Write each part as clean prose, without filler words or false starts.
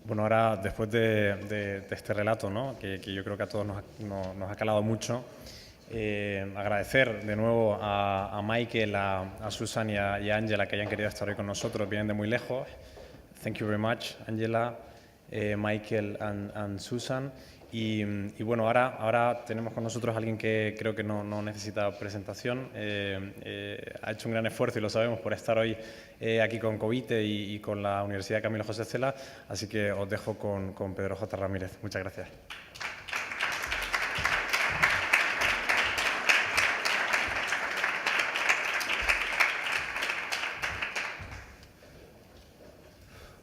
Bueno, ahora, después de este relato, ¿no? que yo creo que a todos nos ha calado mucho, agradecer de nuevo a Michael, a Susan y a Angela que hayan querido estar hoy con nosotros. Vienen de muy lejos. Thank you very much, Angela, Michael and Susan. Y bueno, ahora tenemos con nosotros a alguien que creo que no necesita presentación. Ha hecho un gran esfuerzo, y lo sabemos, por estar hoy aquí con Covite y con la Universidad Camilo José Cela. Así que os dejo con Pedro J. Ramírez. Muchas gracias.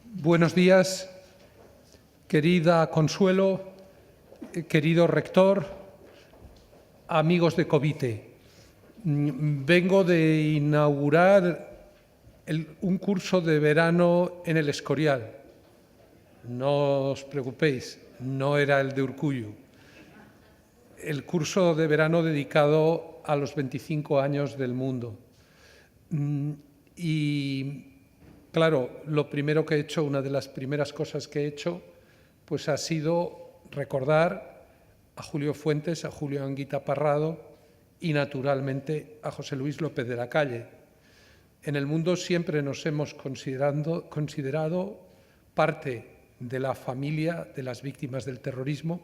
Buenos días, querida Consuelo, querido rector, amigos de Covite. Vengo de inaugurar un curso de verano en el Escorial. No os preocupéis, no era el de Urkullu. El curso de verano dedicado a los 25 años del mundo. Y claro, lo primero que he hecho, una de las primeras cosas que he hecho, pues ha sido recordar a Julio Fuentes, a Julio Anguita Parrado y, naturalmente, a José Luis López de la Calle. En el mundo siempre nos hemos considerado parte de la familia de las víctimas del terrorismo,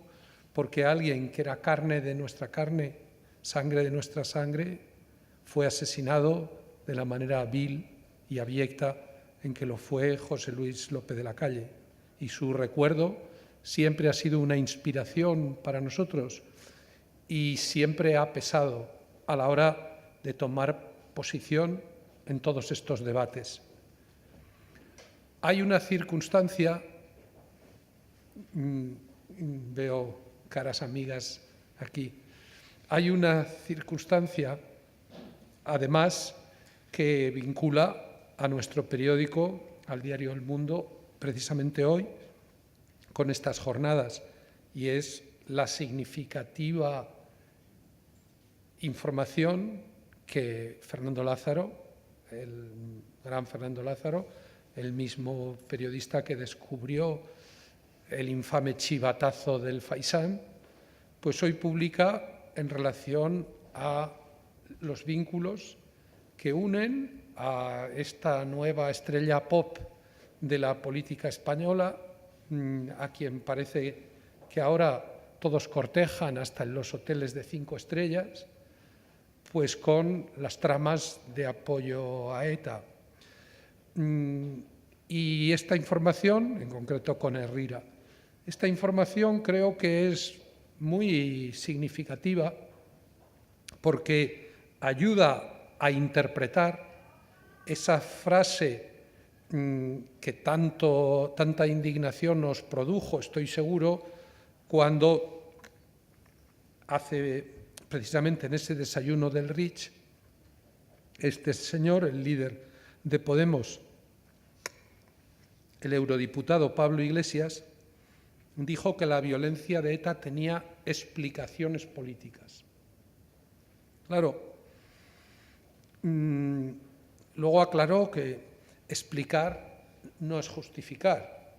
porque alguien que era carne de nuestra carne, sangre de nuestra sangre, fue asesinado de la manera vil y abyecta en que lo fue José Luis López de la Calle. Y su recuerdo siempre ha sido una inspiración para nosotros y siempre ha pesado a la hora de tomar posición en todos estos debates. Hay una circunstancia, veo caras amigas aquí, hay una circunstancia, además, que vincula a nuestro periódico, al diario El Mundo, precisamente hoy, con estas jornadas, y es la significativa información que Fernando Lázaro, el gran Fernando Lázaro, el mismo periodista que descubrió el infame chivatazo del Faisán, pues hoy publica en relación a los vínculos que unen a esta nueva estrella pop de la política española, a quien parece que ahora todos cortejan hasta en los hoteles de 5 estrellas, pues con las tramas de apoyo a ETA. Y esta información, en concreto con Herrera, esta información creo que es muy significativa porque ayuda a interpretar esa frase que tanta indignación nos produjo, estoy seguro, cuando precisamente en ese desayuno del Rich, este señor, el líder de Podemos, el eurodiputado Pablo Iglesias, dijo que la violencia de ETA tenía explicaciones políticas. Claro, luego aclaró que explicar no es justificar,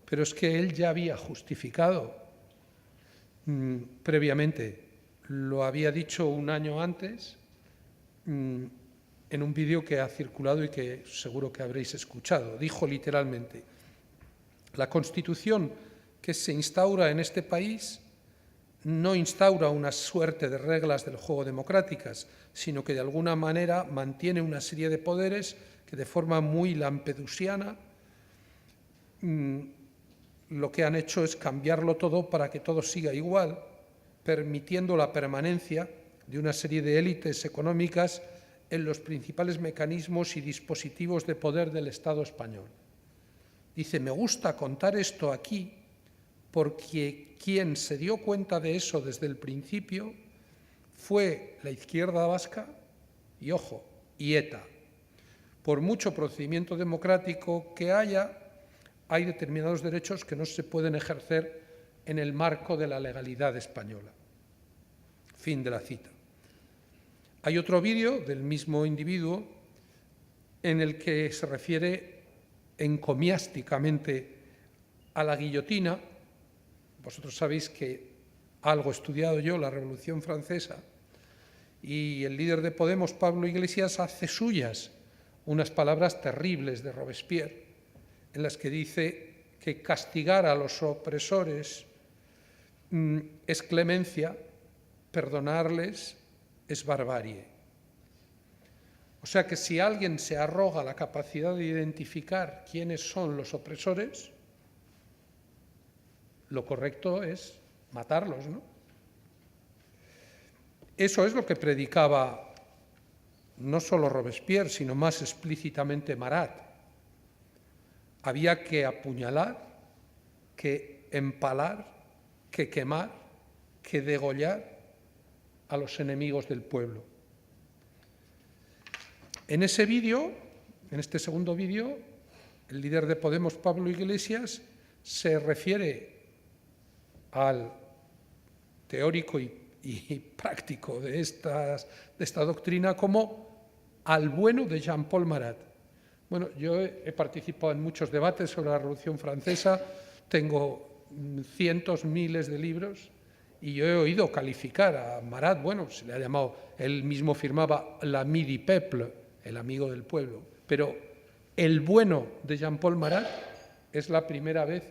pero es que él ya había justificado previamente. Lo había dicho un año antes en un vídeo que ha circulado y que seguro que habréis escuchado. Dijo literalmente: la Constitución que se instaura en este país no instaura una suerte de reglas del juego democráticas, sino que de alguna manera mantiene una serie de poderes que de forma muy lampedusiana lo que han hecho es cambiarlo todo para que todo siga igual, permitiendo la permanencia de una serie de élites económicas en los principales mecanismos y dispositivos de poder del Estado español. Dice, me gusta contar esto aquí porque quien se dio cuenta de eso desde el principio fue la izquierda vasca y, ojo, y ETA. Por mucho procedimiento democrático que haya, hay determinados derechos que no se pueden ejercer en el marco de la legalidad española. Fin de la cita. Hay otro vídeo del mismo individuo en el que se refiere encomiásticamente a la guillotina. Vosotros sabéis que algo he estudiado yo, la Revolución Francesa, y el líder de Podemos, Pablo Iglesias, hace suyas unas palabras terribles de Robespierre, en las que dice que castigar a los opresores es clemencia, perdonarles es barbarie. O sea que si alguien se arroga la capacidad de identificar quiénes son los opresores, lo correcto es matarlos, ¿no? Eso es lo que predicaba no solo Robespierre, sino más explícitamente Marat. Había que apuñalar, que empalar, que quemar, que degollar a los enemigos del pueblo. En ese vídeo, en este segundo vídeo, el líder de Podemos, Pablo Iglesias, se refiere al teórico y práctico de esta doctrina como al bueno de Jean-Paul Marat. Bueno, yo he participado en muchos debates sobre la Revolución Francesa, tengo cientos, miles de libros, y yo he oído calificar a Marat, bueno, se le ha llamado, él mismo firmaba l'ami du peuple, el amigo del pueblo, pero el bueno de Jean-Paul Marat es la primera vez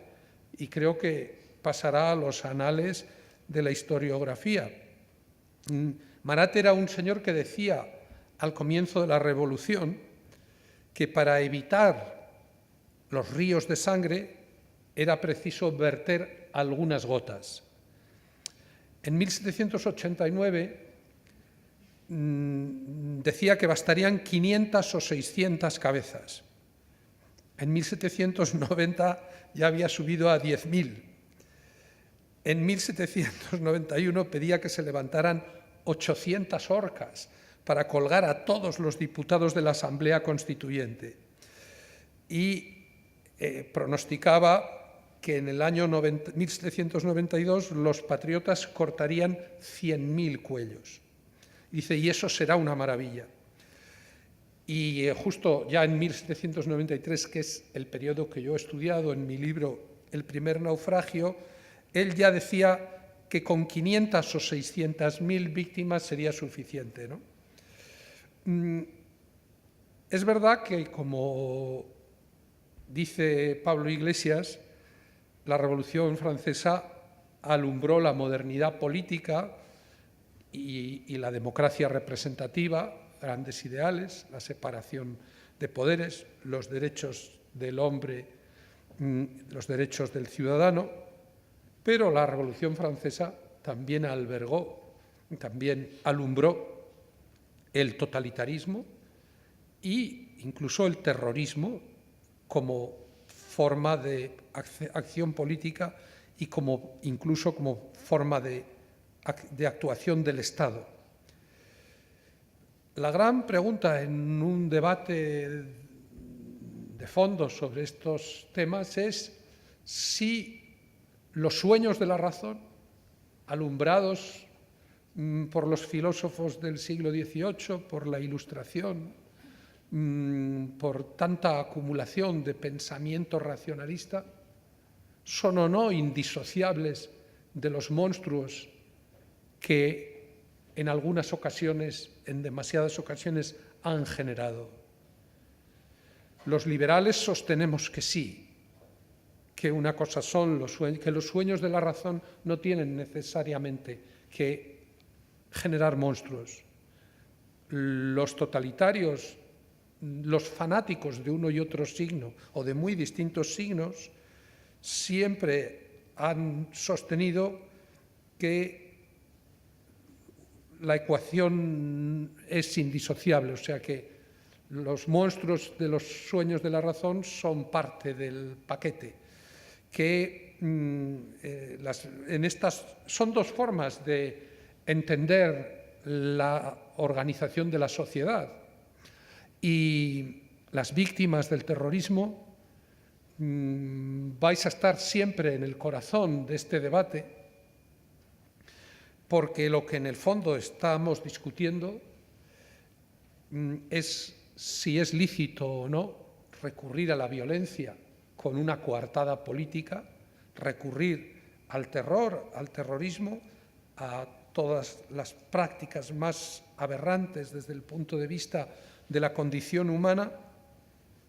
y creo que pasará a los anales de la historiografía. Marat era un señor que decía al comienzo de la Revolución que para evitar los ríos de sangre era preciso verter algunas gotas. En 1789 decía que bastarían 500 o 600 cabezas. En 1790 ya había subido a 10.000. En 1791 pedía que se levantaran 800 horcas para colgar a todos los diputados de la Asamblea Constituyente. Y pronosticaba que en el año 1792 los patriotas cortarían 100.000 cuellos. Dice, y eso será una maravilla. Y justo ya en 1793, que es el periodo que yo he estudiado en mi libro El primer naufragio, él ya decía que con 500 o 600.000 víctimas sería suficiente, ¿no? Es verdad que, como dice Pablo Iglesias, la Revolución Francesa alumbró la modernidad política y la democracia representativa, grandes ideales, la separación de poderes, los derechos del hombre, los derechos del ciudadano, pero la Revolución Francesa también albergó, también alumbró el totalitarismo e incluso el terrorismo como forma de acción política y incluso como forma de actuación del Estado. La gran pregunta en un debate de fondo sobre estos temas es si los sueños de la razón, alumbrados por los filósofos del siglo XVIII, por la Ilustración, por tanta acumulación de pensamiento racionalista, son o no indisociables de los monstruos que en algunas ocasiones, en demasiadas ocasiones, han generado. Los liberales sostenemos que sí, que una cosa son los sueños, que los sueños de la razón no tienen necesariamente que generar monstruos. Los totalitarios, los fanáticos de uno y otro signo o de muy distintos signos, siempre han sostenido que la ecuación es indisociable, o sea que los monstruos de los sueños de la razón son parte del paquete, que son dos formas de entender la organización de la sociedad, y las víctimas del terrorismo vais a estar siempre en el corazón de este debate, porque lo que en el fondo estamos discutiendo es si es lícito o no recurrir a la violencia con una coartada política recurrir al terror, al terrorismo, a todas las prácticas más aberrantes desde el punto de vista de la condición humana,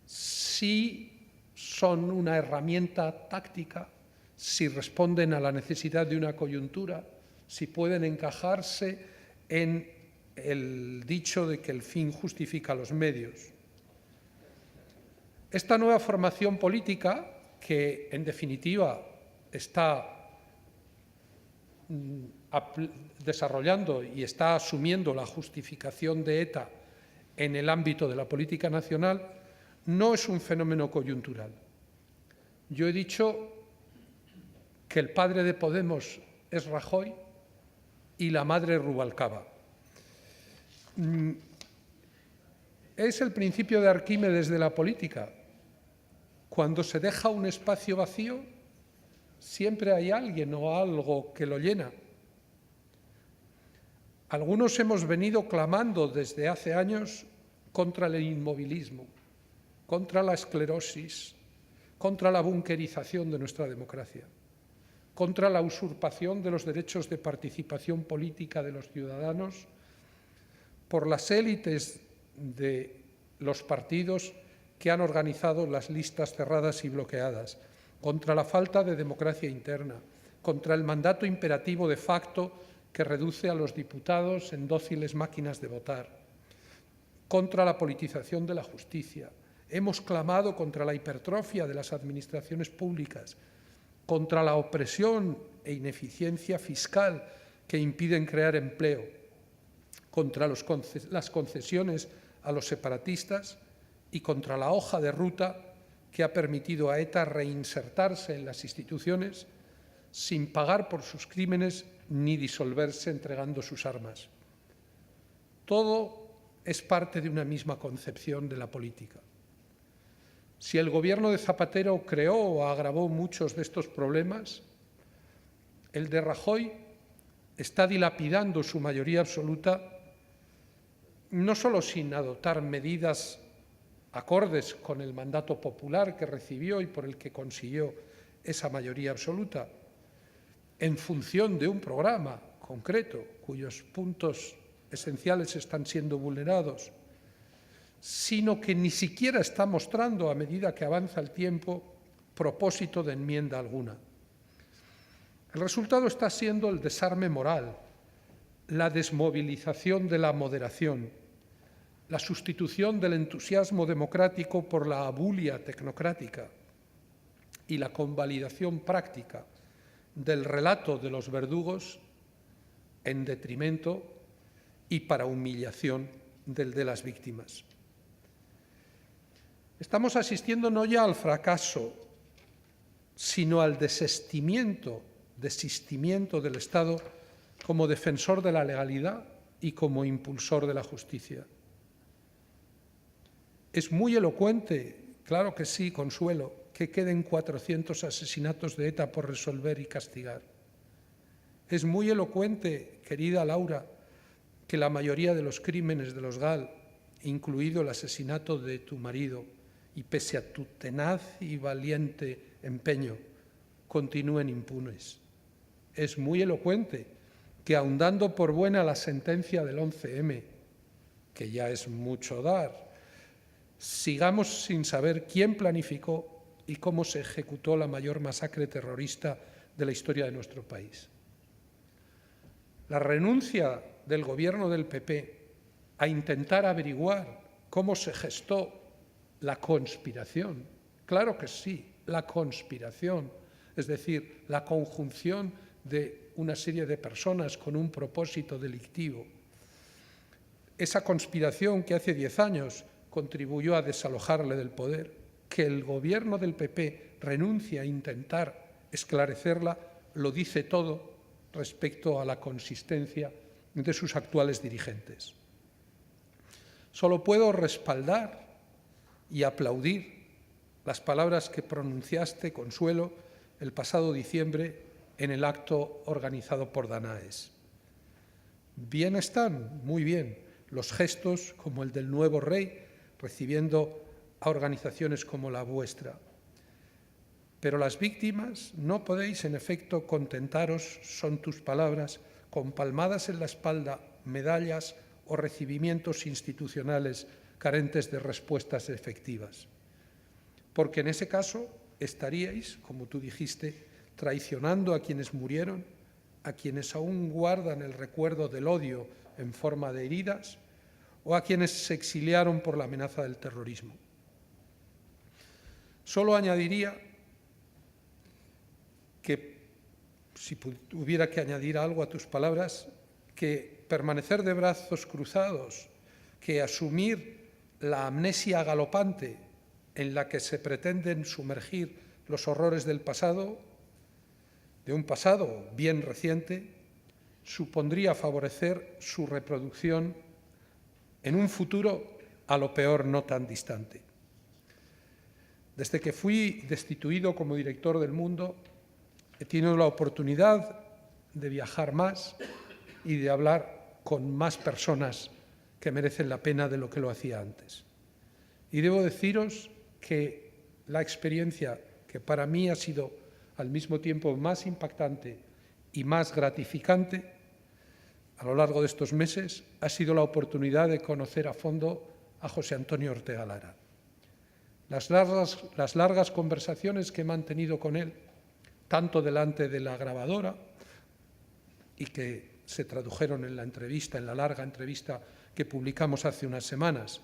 si son una herramienta táctica, si responden a la necesidad de una coyuntura, si pueden encajarse en el dicho de que el fin justifica los medios. Esta nueva formación política, que en definitiva está desarrollando y está asumiendo la justificación de ETA en el ámbito de la política nacional, no es un fenómeno coyuntural. Yo he dicho que el padre de Podemos es Rajoy y la madre Rubalcaba. Es el principio de Arquímedes de la política. Cuando se deja un espacio vacío, siempre hay alguien o algo que lo llena. Algunos hemos venido clamando desde hace años contra el inmovilismo, contra la esclerosis, contra la bunkerización de nuestra democracia, contra la usurpación de los derechos de participación política de los ciudadanos por las élites de los partidos que han organizado las listas cerradas y bloqueadas, contra la falta de democracia interna, contra el mandato imperativo de facto que reduce a los diputados en dóciles máquinas de votar, contra la politización de la justicia. Hemos clamado contra la hipertrofia de las administraciones públicas, contra la opresión e ineficiencia fiscal que impiden crear empleo, contra las concesiones a los separatistas y contra la hoja de ruta que ha permitido a ETA reinsertarse en las instituciones sin pagar por sus crímenes ni disolverse entregando sus armas. Todo es parte de una misma concepción de la política. Si el gobierno de Zapatero creó o agravó muchos de estos problemas, el de Rajoy está dilapidando su mayoría absoluta, no solo sin adoptar medidas acordes con el mandato popular que recibió y por el que consiguió esa mayoría absoluta, en función de un programa concreto cuyos puntos esenciales están siendo vulnerados, sino que ni siquiera está mostrando, a medida que avanza el tiempo, propósito de enmienda alguna. El resultado está siendo el desarme moral, la desmovilización de la moderación, la sustitución del entusiasmo democrático por la abulia tecnocrática y la convalidación práctica del relato de los verdugos en detrimento y para humillación del de las víctimas. Estamos asistiendo no ya al fracaso, sino al desistimiento del Estado como defensor de la legalidad y como impulsor de la justicia. Es muy elocuente, claro que sí, Consuelo, que queden 400 asesinatos de ETA por resolver y castigar. Es muy elocuente, querida Laura, que la mayoría de los crímenes de los GAL, incluido el asesinato de tu marido, y pese a tu tenaz y valiente empeño, continúen impunes. Es muy elocuente que, aun dando por buena la sentencia del 11M, que ya es mucho dar, sigamos sin saber quién planificó y cómo se ejecutó la mayor masacre terrorista de la historia de nuestro país. La renuncia del gobierno del PP a intentar averiguar cómo se gestó la conspiración, claro que sí, la conspiración, es decir, la conjunción de una serie de personas con un propósito delictivo. Esa conspiración que hace 10 años contribuyó a desalojarle del poder, que el gobierno del PP renuncie a intentar esclarecerla, lo dice todo respecto a la consistencia de sus actuales dirigentes. Solo puedo respaldar y aplaudir las palabras que pronunciaste, Consuelo, el pasado diciembre en el acto organizado por Danaes. Bien están, muy bien, los gestos como el del nuevo rey, recibiendo a organizaciones como la vuestra. Pero las víctimas no podéis, en efecto, contentaros, son tus palabras, con palmadas en la espalda, medallas o recibimientos institucionales carentes de respuestas efectivas. Porque en ese caso estaríais, como tú dijiste, traicionando a quienes murieron, a quienes aún guardan el recuerdo del odio en forma de heridas o a quienes se exiliaron por la amenaza del terrorismo. Solo añadiría que, si hubiera que añadir algo a tus palabras, que permanecer de brazos cruzados, que asumir la amnesia galopante en la que se pretenden sumergir los horrores del pasado, de un pasado bien reciente, supondría favorecer su reproducción en un futuro a lo peor no tan distante. Desde que fui destituido como director del Mundo, he tenido la oportunidad de viajar más y de hablar con más personas que merecen la pena de lo que lo hacía antes. Y debo deciros que la experiencia que para mí ha sido al mismo tiempo más impactante y más gratificante a lo largo de estos meses ha sido la oportunidad de conocer a fondo a José Antonio Ortega Lara. Las largas conversaciones que he mantenido con él, tanto delante de la grabadora y que se tradujeron en la entrevista, en la larga entrevista que publicamos hace unas semanas,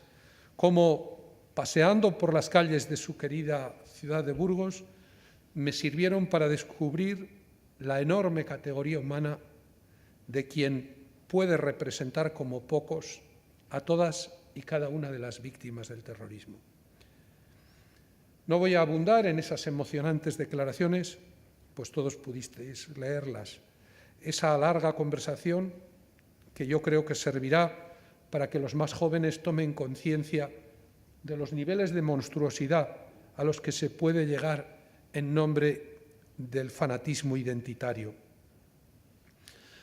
como paseando por las calles de su querida ciudad de Burgos, me sirvieron para descubrir la enorme categoría humana de quien puede representar como pocos a todas y cada una de las víctimas del terrorismo. No voy a abundar en esas emocionantes declaraciones, pues todos pudisteis leerlas. Esa larga conversación que yo creo que servirá para que los más jóvenes tomen conciencia de los niveles de monstruosidad a los que se puede llegar en nombre del fanatismo identitario.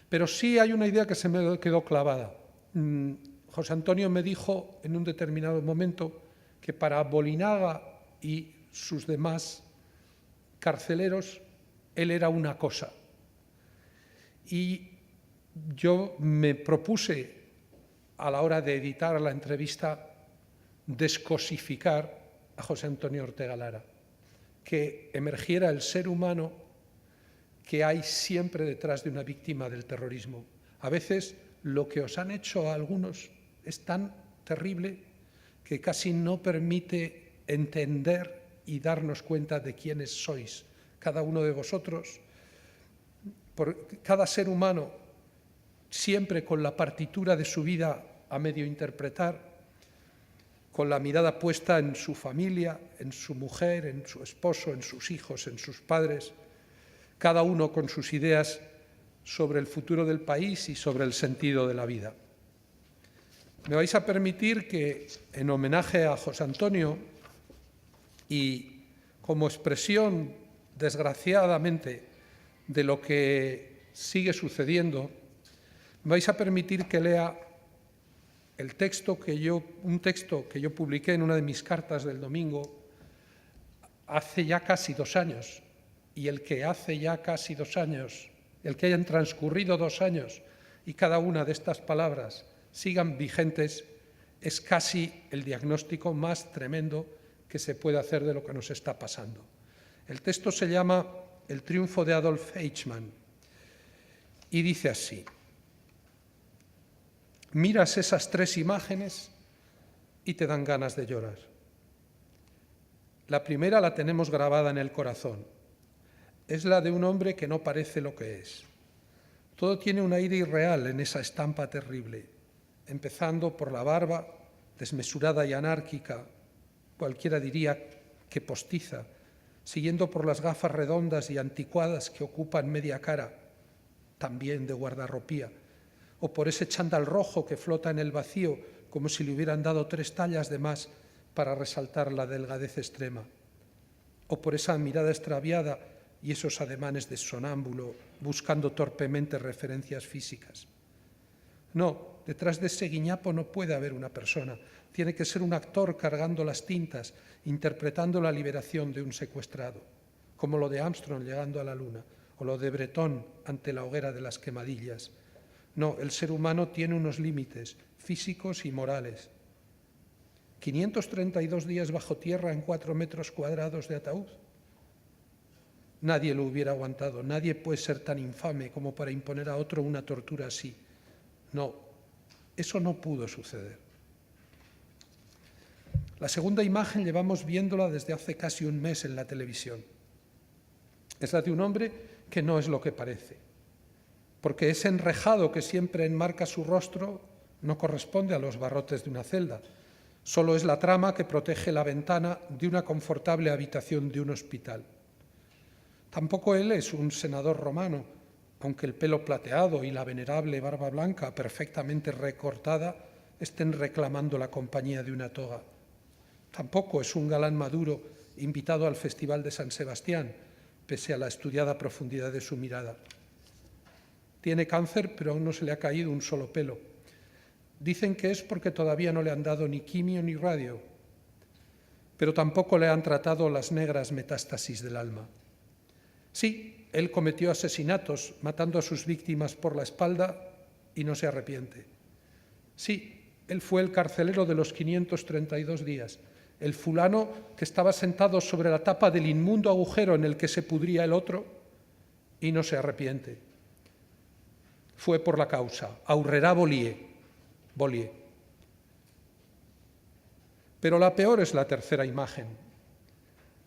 Pero sí hay una idea que se me quedó clavada. José Antonio me dijo en un determinado momento que para Bolinaga y sus demás carceleros él era una cosa. Y yo me propuse, a la hora de editar la entrevista, descosificar a José Antonio Ortega Lara, que emergiera el ser humano que hay siempre detrás de una víctima del terrorismo. A veces lo que os han hecho a algunos es tan terrible que casi no permite entender y darnos cuenta de quiénes sois, cada uno de vosotros, por cada ser humano, siempre con la partitura de su vida a medio interpretar, con la mirada puesta en su familia, en su mujer, en su esposo, en sus hijos, en sus padres, cada uno con sus ideas sobre el futuro del país y sobre el sentido de la vida. Me vais a permitir que, en homenaje a José Antonio y como expresión, desgraciadamente, de lo que sigue sucediendo, me vais a permitir que lea un texto que yo publiqué en una de mis cartas del domingo hace ya casi 2 años, y el que hace ya casi 2 años, el que hayan transcurrido 2 años y cada una de estas palabras sigan vigentes, es casi el diagnóstico más tremendo que se puede hacer de lo que nos está pasando. El texto se llama El triunfo de Adolf Eichmann y dice así: miras esas 3 imágenes y te dan ganas de llorar. La primera la tenemos grabada en el corazón. Es la de un hombre que no parece lo que es. Todo tiene un aire irreal en esa estampa terrible, empezando por la barba, desmesurada y anárquica, cualquiera diría que postiza, siguiendo por las gafas redondas y anticuadas que ocupan media cara, también de guardarropía, o por ese chándal rojo que flota en el vacío como si le hubieran dado 3 tallas de más para resaltar la delgadez extrema, o por esa mirada extraviada y esos ademanes de sonámbulo buscando torpemente referencias físicas. No, detrás de ese guiñapo no puede haber una persona. Tiene que ser un actor cargando las tintas, interpretando la liberación de un secuestrado, como lo de Armstrong llegando a la Luna, o lo de Breton ante la hoguera de las quemadillas. No, el ser humano tiene unos límites físicos y morales. 532 días bajo tierra en 4 metros cuadrados de ataúd. Nadie lo hubiera aguantado, nadie puede ser tan infame como para imponer a otro una tortura así. No, eso no pudo suceder. La segunda imagen llevamos viéndola desde hace casi un mes en la televisión. Es la de un hombre que no es lo que parece, porque ese enrejado que siempre enmarca su rostro no corresponde a los barrotes de una celda, solo es la trama que protege la ventana de una confortable habitación de un hospital. Tampoco él es un senador romano, aunque el pelo plateado y la venerable barba blanca perfectamente recortada estén reclamando la compañía de una toga. Tampoco es un galán maduro invitado al Festival de San Sebastián, pese a la estudiada profundidad de su mirada. Tiene cáncer, pero aún no se le ha caído un solo pelo. Dicen que es porque todavía no le han dado ni quimio ni radio, pero tampoco le han tratado las negras metástasis del alma. Sí, él cometió asesinatos matando a sus víctimas por la espalda y no se arrepiente. Sí, él fue el carcelero de los 532 días, el fulano que estaba sentado sobre la tapa del inmundo agujero en el que se pudría el otro y no se arrepiente. Fue por la causa, aurrerà volier. Pero la peor es la tercera imagen.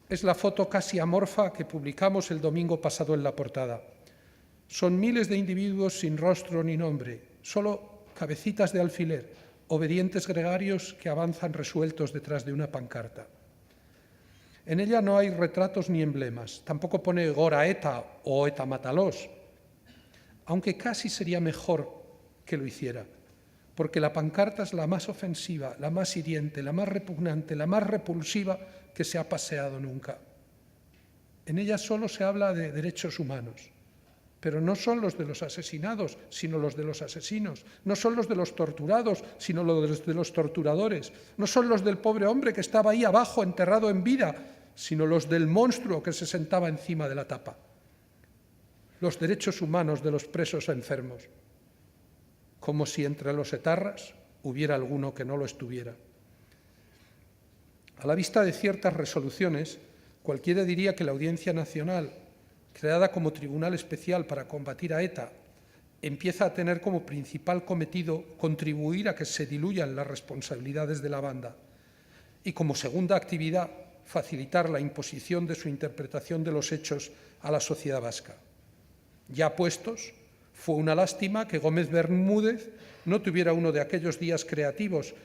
Es la foto casi amorfa que publicamos el domingo pasado en la portada. Son miles de individuos sin rostro ni nombre, solo cabecitas de alfiler, obedientes gregarios que avanzan resueltos detrás de una pancarta. En ella no hay retratos ni emblemas, tampoco pone Gora ETA o ETA Mátalos, aunque casi sería mejor que lo hiciera, porque la pancarta es la más ofensiva, la más hiriente, la más repugnante, la más repulsiva que se ha paseado nunca. En ella solo se habla de derechos humanos, pero no son los de los asesinados, sino los de los asesinos. No son los de los torturados, sino los de los torturadores. No son los del pobre hombre que estaba ahí abajo enterrado en vida, sino los del monstruo que se sentaba encima de la tapa. Los derechos humanos de los presos enfermos, como si entre los etarras hubiera alguno que no lo estuviera. A la vista de ciertas resoluciones, cualquiera diría que la Audiencia Nacional, creada como tribunal especial para combatir a ETA, empieza a tener como principal cometido contribuir a que se diluyan las responsabilidades de la banda y como segunda actividad facilitar la imposición de su interpretación de los hechos a la sociedad vasca. Ya puestos, fue una lástima que Gómez Bermúdez no tuviera uno de aquellos días creativos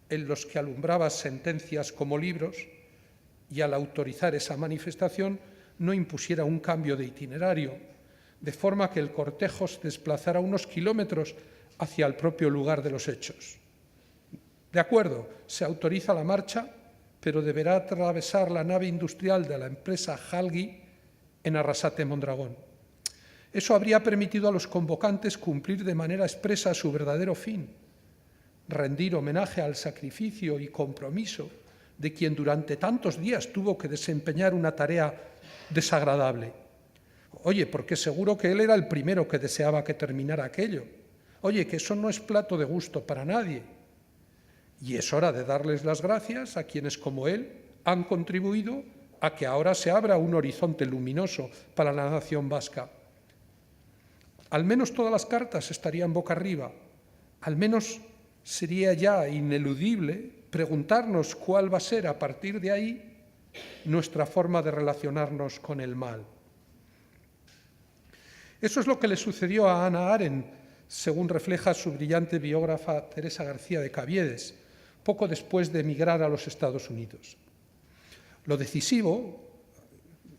en los que alumbraba sentencias como libros y al autorizar esa manifestación no impusiera un cambio de itinerario, de forma que el cortejo se desplazara unos kilómetros hacia el propio lugar de los hechos. De acuerdo, se autoriza la marcha, pero deberá atravesar la nave industrial de la empresa Halgi en Arrasate-Mondragón. Eso habría permitido a los convocantes cumplir de manera expresa su verdadero fin, rendir homenaje al sacrificio y compromiso de quien durante tantos días tuvo que desempeñar una tarea desagradable. Oye, porque seguro que él era el primero que deseaba que terminara aquello. Oye, que eso no es plato de gusto para nadie. Y es hora de darles las gracias a quienes, como él, han contribuido a que ahora se abra un horizonte luminoso para la nación vasca. Al menos todas las cartas estarían boca arriba. Al menos sería ya ineludible preguntarnos cuál va a ser a partir de ahí nuestra forma de relacionarnos con el mal. Eso es lo que le sucedió a Hannah Arendt, según refleja su brillante biógrafa Teresa García de Caviedes, poco después de emigrar a los Estados Unidos. Lo decisivo,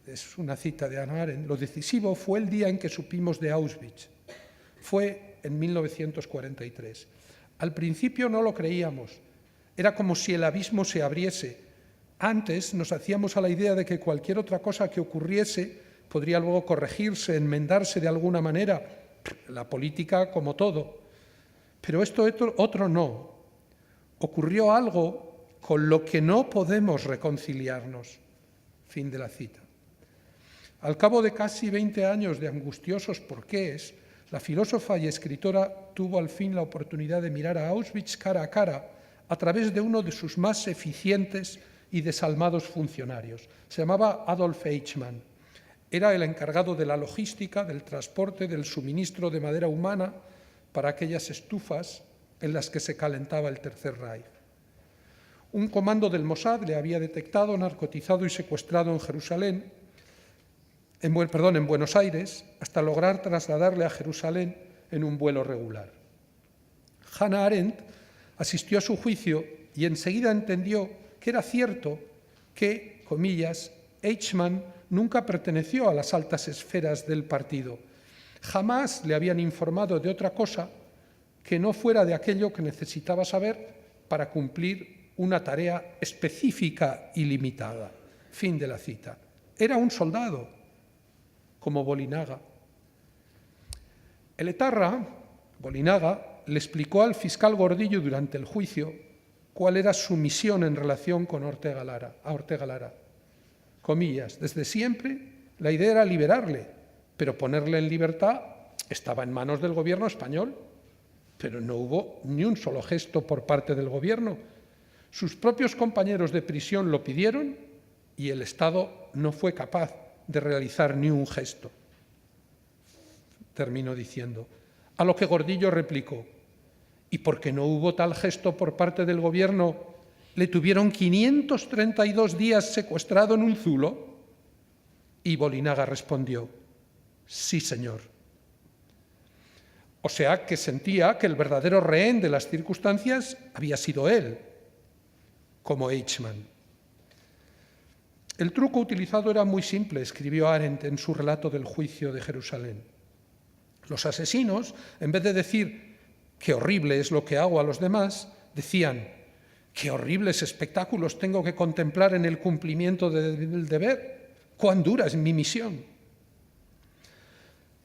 es una cita de Hannah Arendt, lo decisivo fue el día en que supimos de Auschwitz. Fue en 1943. Al principio no lo creíamos. Era como si el abismo se abriese. Antes nos hacíamos a la idea de que cualquier otra cosa que ocurriese podría luego corregirse, enmendarse de alguna manera. La política como todo. Pero esto otro no. Ocurrió algo con lo que no podemos reconciliarnos. Fin de la cita. Al cabo de casi 20 años de angustiosos porqués, la filósofa y escritora tuvo al fin la oportunidad de mirar a Auschwitz cara a cara a través de uno de sus más eficientes y desalmados funcionarios. Se llamaba Adolf Eichmann. Era el encargado de la logística, del transporte, del suministro de madera humana para aquellas estufas en las que se calentaba el Tercer Reich. Un comando del Mossad le había detectado, narcotizado y secuestrado en Jerusalén, en Buenos Aires, hasta lograr trasladarle a Jerusalén en un vuelo regular. Hannah Arendt asistió a su juicio y enseguida entendió que era cierto que, comillas, Eichmann nunca perteneció a las altas esferas del partido. Jamás le habían informado de otra cosa que no fuera de aquello que necesitaba saber para cumplir una tarea específica y limitada. Fin de la cita. Era un soldado, como Bolinaga. El etarra, Bolinaga, le explicó al fiscal Gordillo durante el juicio cuál era su misión en relación con Ortega Lara. Comillas, desde siempre la idea era liberarle, pero ponerle en libertad estaba en manos del gobierno español. Pero no hubo ni un solo gesto por parte del gobierno. Sus propios compañeros de prisión lo pidieron y el Estado no fue capaz de realizar ni un gesto. Terminó diciendo, a lo que Gordillo replicó, ¿y por qué no hubo tal gesto por parte del gobierno? ¿Le tuvieron 532 días secuestrado en un zulo? Y Bolinaga respondió, sí, señor. O sea, que sentía que el verdadero rehén de las circunstancias había sido él, como Eichmann. El truco utilizado era muy simple, escribió Arendt en su relato del juicio de Jerusalén. Los asesinos, en vez de decir qué horrible es lo que hago a los demás, decían qué horribles espectáculos tengo que contemplar en el cumplimiento del deber, cuán dura es mi misión.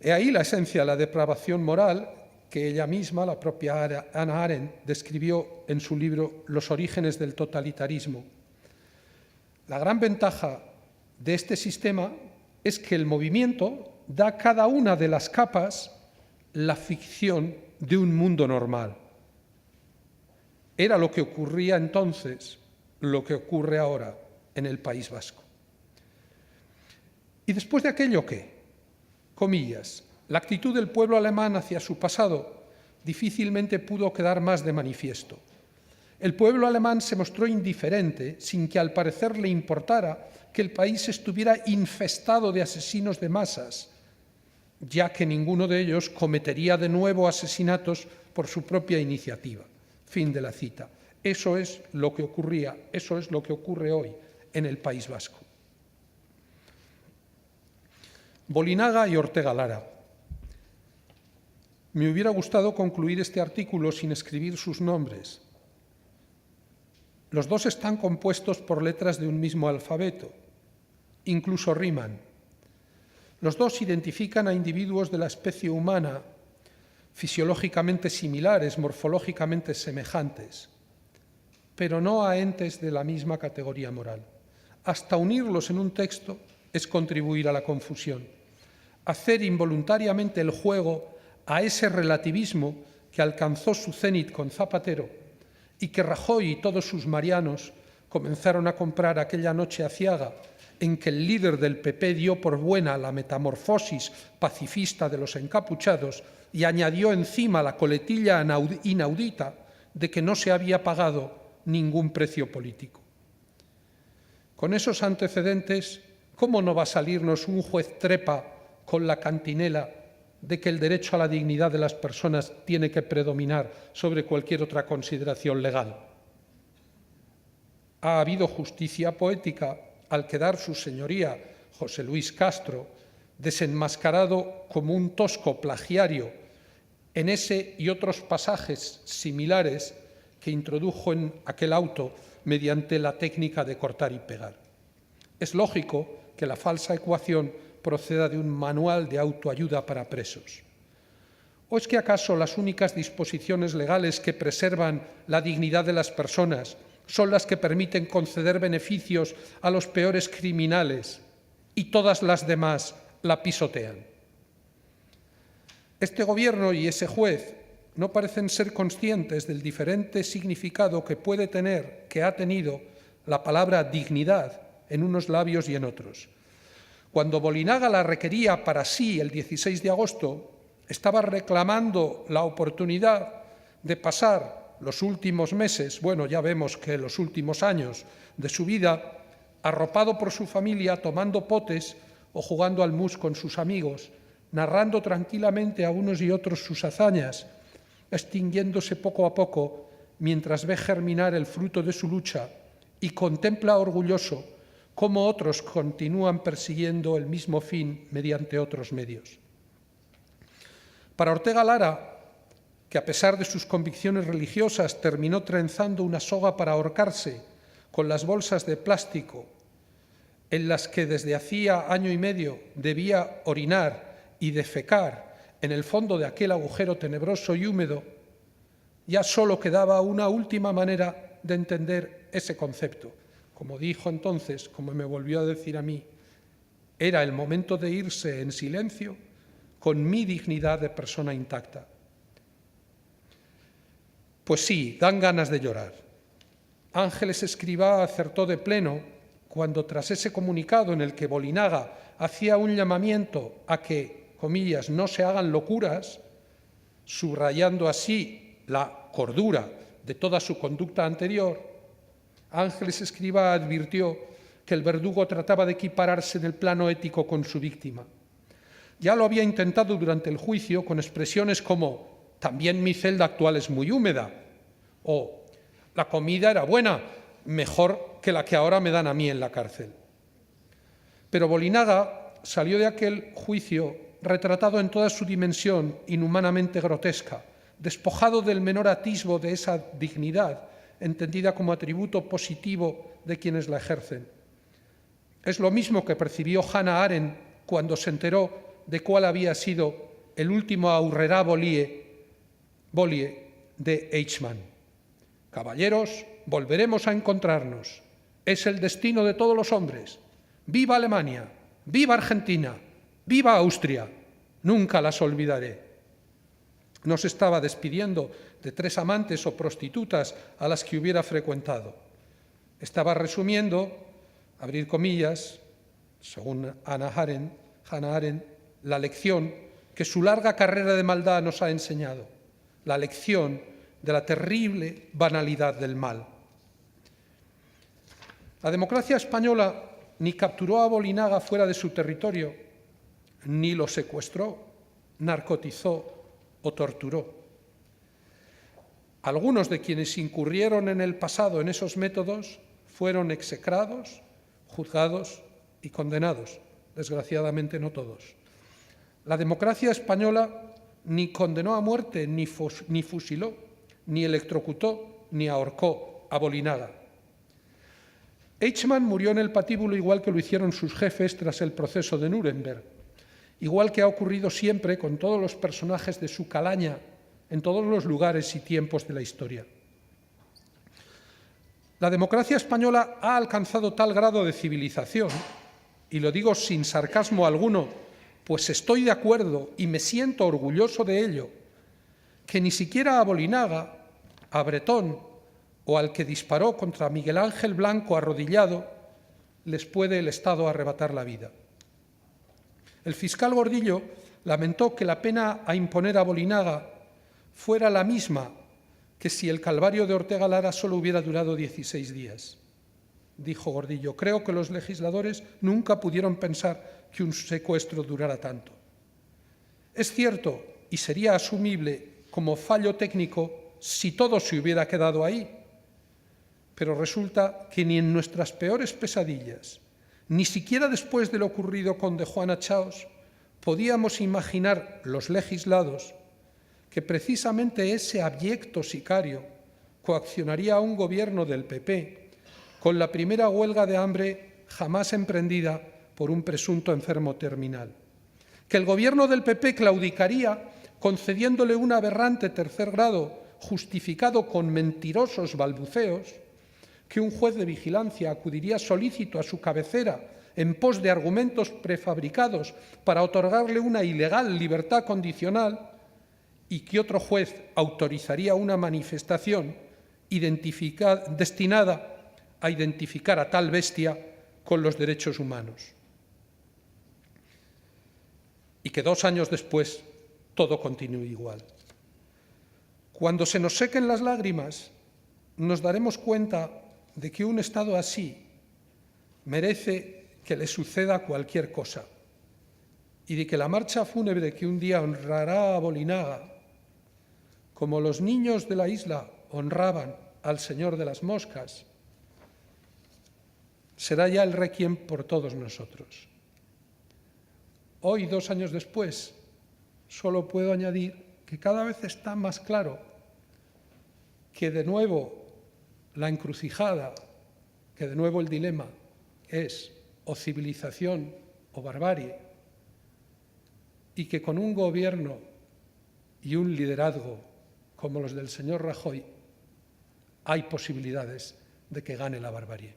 He ahí la esencia de la depravación moral que ella misma, la propia Hannah Arendt, describió en su libro Los orígenes del totalitarismo. La gran ventaja de este sistema es que el movimiento da a cada una de las capas la ficción de un mundo normal. Era lo que ocurría entonces, lo que ocurre ahora en el País Vasco. ¿Y después de aquello qué? Comillas, la actitud del pueblo alemán hacia su pasado difícilmente pudo quedar más de manifiesto. El pueblo alemán se mostró indiferente, sin que al parecer le importara que el país estuviera infestado de asesinos de masas, ya que ninguno de ellos cometería de nuevo asesinatos por su propia iniciativa. Fin de la cita. Eso es lo que ocurría, eso es lo que ocurre hoy en el País Vasco. Bolinaga y Ortega Lara. Me hubiera gustado concluir este artículo sin escribir sus nombres. Los dos están compuestos por letras de un mismo alfabeto, incluso riman. Los dos identifican a individuos de la especie humana, fisiológicamente similares, morfológicamente semejantes, pero no a entes de la misma categoría moral. Hasta unirlos en un texto es contribuir a la confusión, hacer involuntariamente el juego a ese relativismo que alcanzó su cénit con Zapatero y que Rajoy y todos sus marianos comenzaron a comprar aquella noche aciaga en que el líder del PP dio por buena la metamorfosis pacifista de los encapuchados y añadió encima la coletilla inaudita de que no se había pagado ningún precio político. Con esos antecedentes, ¿cómo no va a salirnos un juez Trepa con la cantinela de que el derecho a la dignidad de las personas tiene que predominar sobre cualquier otra consideración legal? Ha habido justicia poética al quedar su señoría, José Luis Castro, desenmascarado como un tosco plagiario en ese y otros pasajes similares que introdujo en aquel auto mediante la técnica de cortar y pegar. Es lógico que la falsa ecuación proceda de un manual de autoayuda para presos. ¿O es que acaso las únicas disposiciones legales que preservan la dignidad de las personas son las que permiten conceder beneficios a los peores criminales y todas las demás la pisotean. Este gobierno y ese juez no parecen ser conscientes del diferente significado que puede tener, que ha tenido, la palabra dignidad en unos labios y en otros. Cuando Bolinaga la requería para sí el 16 de agosto, estaba reclamando la oportunidad de pasar los últimos meses, bueno, ya vemos que los últimos años de su vida, arropado por su familia, tomando potes o jugando al mus con sus amigos, narrando tranquilamente a unos y otros sus hazañas, extinguiéndose poco a poco mientras ve germinar el fruto de su lucha y contempla orgulloso cómo otros continúan persiguiendo el mismo fin mediante otros medios. Para Ortega Lara, que a pesar de sus convicciones religiosas terminó trenzando una soga para ahorcarse con las bolsas de plástico en las que desde hacía año y medio debía orinar y defecar en el fondo de aquel agujero tenebroso y húmedo, ya solo quedaba una última manera de entender ese concepto. Como dijo entonces, como me volvió a decir a mí, era el momento de irse en silencio con mi dignidad de persona intacta. Pues sí, dan ganas de llorar. Ángeles Escrivá acertó de pleno cuando, tras ese comunicado en el que Bolinaga hacía un llamamiento a que, comillas, no se hagan locuras, subrayando así la cordura de toda su conducta anterior, Ángeles Escrivá advirtió que el verdugo trataba de equipararse en el plano ético con su víctima. Ya lo había intentado durante el juicio con expresiones como «también mi celda actual es muy húmeda» o «la comida era buena, mejor que la que ahora me dan a mí en la cárcel». Pero Bolinaga salió de aquel juicio retratado en toda su dimensión inhumanamente grotesca, despojado del menor atisbo de esa dignidad, entendida como atributo positivo de quienes la ejercen. Es lo mismo que percibió Hannah Arendt cuando se enteró de cuál había sido el último aurrerà volie de Eichmann. Caballeros, volveremos a encontrarnos. Es el destino de todos los hombres. ¡Viva Alemania! ¡Viva Argentina! ¡Viva Austria! Nunca las olvidaré. No se estaba despidiendo de 3 amantes o prostitutas a las que hubiera frecuentado. Estaba resumiendo, abrir comillas, según Hannah Arendt, la lección que su larga carrera de maldad nos ha enseñado, la lección de la terrible banalidad del mal. La democracia española ni capturó a Bolinaga fuera de su territorio, ni lo secuestró, narcotizó o torturó. Algunos de quienes incurrieron en el pasado en esos métodos fueron execrados, juzgados y condenados. Desgraciadamente no todos. La democracia española ni condenó a muerte, ni fusiló, ni electrocutó, ni ahorcó a Bolinaga. Eichmann murió en el patíbulo igual que lo hicieron sus jefes tras el proceso de Nuremberg, igual que ha ocurrido siempre con todos los personajes de su calaña en todos los lugares y tiempos de la historia. La democracia española ha alcanzado tal grado de civilización, y lo digo sin sarcasmo alguno, pues estoy de acuerdo y me siento orgulloso de ello, que ni siquiera a Bolinaga, a Bretón o al que disparó contra Miguel Ángel Blanco arrodillado les puede el Estado arrebatar la vida. El fiscal Gordillo lamentó que la pena a imponer a Bolinaga fuera la misma que si el calvario de Ortega Lara solo hubiera durado 16 días. Dijo Gordillo, creo que los legisladores nunca pudieron pensar que un secuestro durara tanto. Es cierto, y sería asumible como fallo técnico si todo se hubiera quedado ahí, pero resulta que ni en nuestras peores pesadillas, ni siquiera después de lo ocurrido con de Juana Chaos, podíamos imaginar los legislados que precisamente ese abyecto sicario coaccionaría a un gobierno del PP con la primera huelga de hambre jamás emprendida por un presunto enfermo terminal. Que el gobierno del PP claudicaría concediéndole un aberrante tercer grado justificado con mentirosos balbuceos, que un juez de vigilancia acudiría solícito a su cabecera en pos de argumentos prefabricados para otorgarle una ilegal libertad condicional, y que otro juez autorizaría una manifestación destinada a identificar a tal bestia con los derechos humanos. Y que 2 años después todo continúe igual. Cuando se nos sequen las lágrimas, nos daremos cuenta de que un Estado así merece que le suceda cualquier cosa, y de que la marcha fúnebre que un día honrará a Bolinaga, como los niños de la isla honraban al Señor de las Moscas, será ya el requiem por todos nosotros. Hoy, 2 años después, solo puedo añadir que cada vez está más claro que de nuevo la encrucijada, que de nuevo el dilema es o civilización o barbarie, y que con un gobierno y un liderazgo como los del señor Rajoy hay posibilidades de que gane la barbarie.